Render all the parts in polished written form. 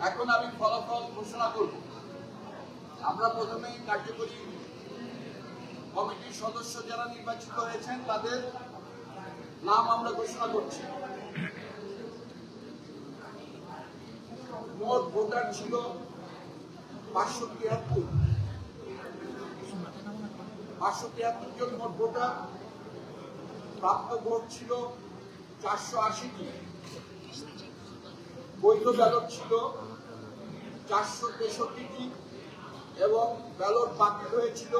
এখন আমি ফলাফল ঘোষণা করব। আমরা প্রথমেই কার্যকরী কমিটির সদস্য যারা নির্বাচিত হয়েছেন তাদের নাম আমরা ঘোষণা করছি। মোট ভোটার ছিল 573 জন মোট ভোটার। প্রাপ্ত ভোট ছিল 480টি। বৈধ ব্যালট ছিল 463টি এবং ব্যালট বাতিল হয়েছিল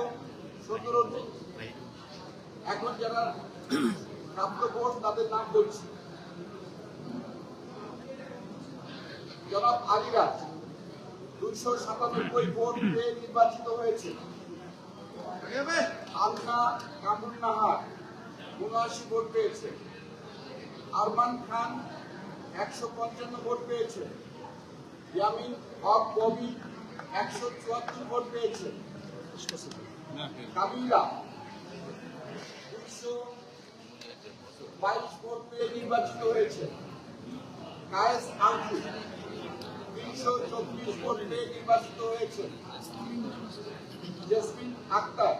17টি। এখন যারা প্রাপ্ত ভোট তাদের নাম বলছি। জনাব আলিরাজ 297 ভোট পেয়ে নির্বাচিত হয়েছে। আলনা কামরুন নাহার 79 ভোট পেয়েছে। আরমান খান 155 ভোট পেয়েছে। ইয়ামিন হক ববি 174 ভোট পেয়েছে। কাবিলা 222 ভোট পেয়ে নির্বাচিত হয়েছে। কায়েস আলফু 324 ভোট পেয়ে নির্বাচিত হয়েছে। জেসমিন আক্তার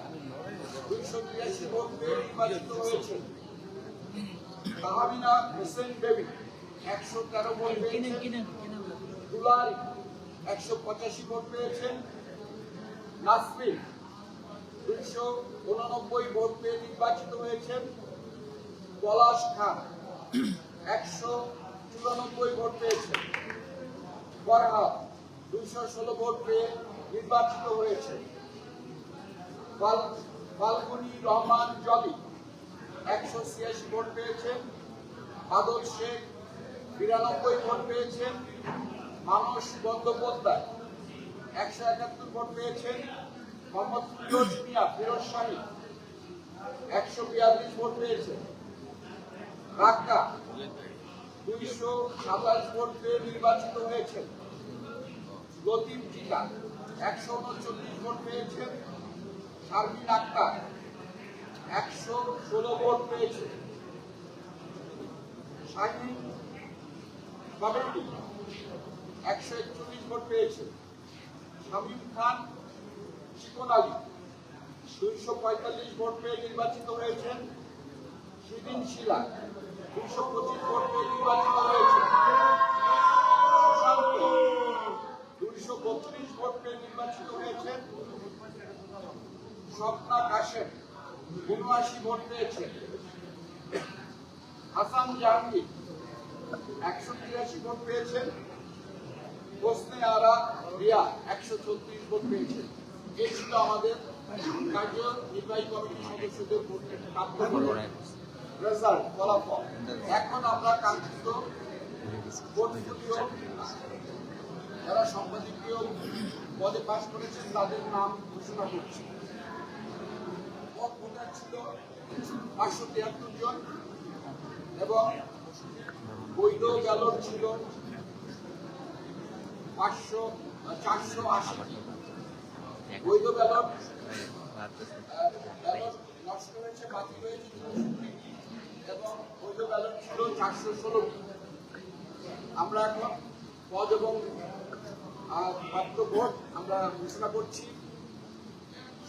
282 ভোট পেয়ে নির্বাচিত হয়েছে। তাহমিনা হোসেন বেবি 113 ভোট পেয়েছেন। দুলারি 185 ভোট পেয়েছেন। নাসরিন 289 ভোট পেয়ে নির্বাচিত হয়েছেন। পলাশ খান 194 ভোট পেয়েছেন। ফরহাদ 216 ভোট পেয়ে নির্বাচিত হয়েছে। ফাল্গুনী রহমান জলি 186 ভোট পেয়েছেন। বাদল শেখ 92 ভোট পেয়েছেন। মানস বন্দ্যোপাধ্যায় 171 ভোট পেয়েছেন। মোহাম্মদ ফিরোজ মিয়া ফিরোজ শাহী 142 ভোট পেয়েছেন। রাক্কা 227 ভোট পেয়ে নির্বাচিত হয়েছেন। লতিফ জিলা 139 ভোট পেয়েছেন। শারমিন আক্তার 116 ভোট পেয়েছে। শাহিন বাবেলি 141 ভোট পেয়েছে। শামীম খান শিকন আলী 245 ভোট পেয়ে নির্বাচিত হয়েছেন। শিরিন শিলা 225 ভোট পেয়ে নির্বাচিত হয়েছে। সুশান্ত 232 ভোট পেয়ে নির্বাচিত হয়েছেন। স্বপ্না কাশেম 79 ভোট পেয়েছেন। হাসান জাহাঙ্গীর 183 ভোট পেয়েছেন। হোসনে আরা রিয়া 136 ভোট পেয়েছেন। এই ছিল আমাদের কার্যনির্বাহী কমিটির সদস্যদের ভোটের রেজাল্ট ফলাফল। এখন আমরা কাঙ্ক্ষিত ভোটগুলিও যারা সম্পাদকীয় পদে পাশ করেছেন তাদের নাম ঘোষণা করছি। মোট ভোটার ছিল 573 জন এবং বৈধ ব্যালট ছিল 480। বৈধ ব্যালট নষ্ট হয়েছে, বাতিল হয়েছে এবং বৈধ ব্যালট ছিল 416টি। আমরা এখন পদ এবং প্রাপ্ত ভোট আমরা ঘোষণা করছি।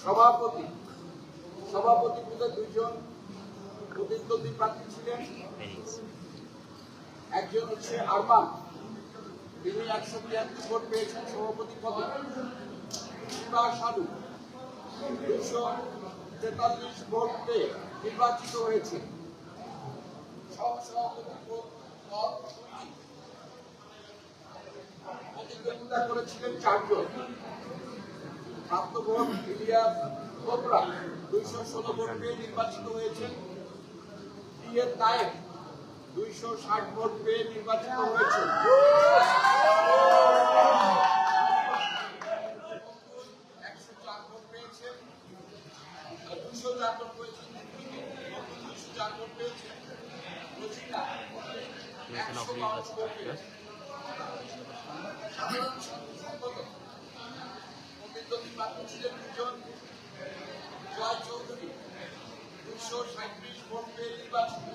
সভাপতি পদে 2 জন প্রতিদ্বন্দ্বী প্রার্থী ছিলেন। একজন হচ্ছে আরমান, তিনি 173 ভোট পেয়েছেন সভাপতি পদে। শিবা সাধু 243 ভোট পেয়ে নির্বাচিত হয়েছে। সহসভাপতি পদ 2টি। প্রতিদ্বন্দ্বিতা করেছিলেন 4 জন। প্রাপ্ত ভোট ইলিয়াস কোবরা 216 ভোট পেয়ে নির্বাচিত হয়েছেন। টিএ নায়েক 260 ভোট পেয়ে নির্বাচিত হয়েছেন। 104 ভোট পেয়েছেন। 204 ভোট পেয়েছেন। 204 ভোট পেয়েছেন। রচিনা 152 ভোট পেয়েছেন। সাধারণ সম্পাদক প্রতিদ্বন্দ্বী প্রার্থী ছিলেন 2 জন। জয় চৌধুরী 237 ভোট পেয়ে নির্বাচিত।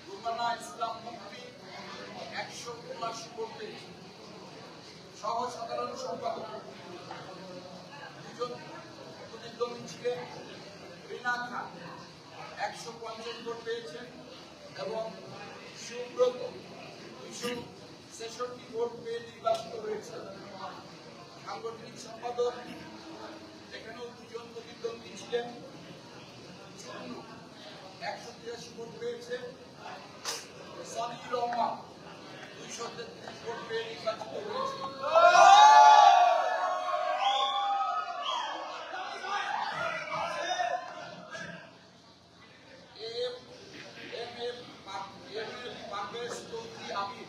রুমানা ইসলাম মুক্তি 179 ভোট পেয়েছে। সম্পাদক। দুজন প্রতিদ্বন্দ্বী ছিলেন রিনা খান 150 ভোট পেয়েছেন এবং সুব্রত 266 ভোট পেয়ে নির্বাচিত হয়েছেন। সাংগঠনিক সম্পাদক এখানেও দুজন প্রতিদ্বন্দ্বী ছিলেন। চুন্নু 183 ভোট পেয়েছে, সানি রহমান 233 ভোট পেয়ে নির্বাচিত হয়েছে। পারভেজ চৌধুরী আমির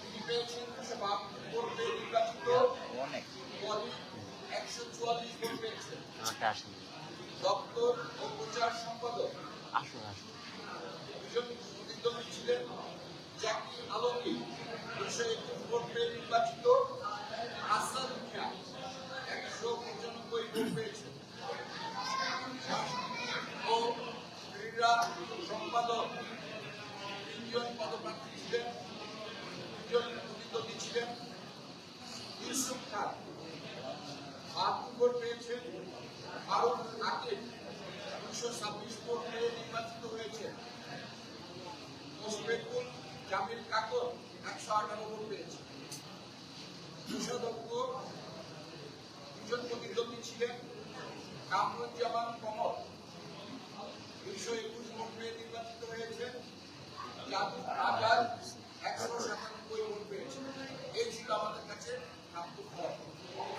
তিনি পেয়েছেন 252 ভোট পেয়ে নির্বাচিত। 144 ভোট পেয়েছেন। দপ্তর ও প্রচার সম্পাদক দুজন প্রতিদ্বন্দ্বী ছিলেন। জাকির আলমগীর 221 ভোট পেয়ে নির্বাচিত। হাসান মিয়া 195 ভোট পেয়েছেন। ও ক্রীড়া সম্পাদক 3 জন পদপ্রার্থী ছিলেন। 2 জন প্রতিদ্বন্দ্বী ছিলেন। ইউসুফ খান 72 ভোট পেয়েছেন। ফারুক আকিব 226 ভোট পেয়ে নির্বাচিত হয়েছে। মোশফিকুল জামিল কাকর 118 ভোট পেয়েছে। কোষাধ্যক্ষ 2 জন প্রতিদ্বন্দ্বী ছিলেন। কামরুজ্জামান কমল 221 ভোট পেয়ে নির্বাচিত হয়েছে। জাদু আজাদ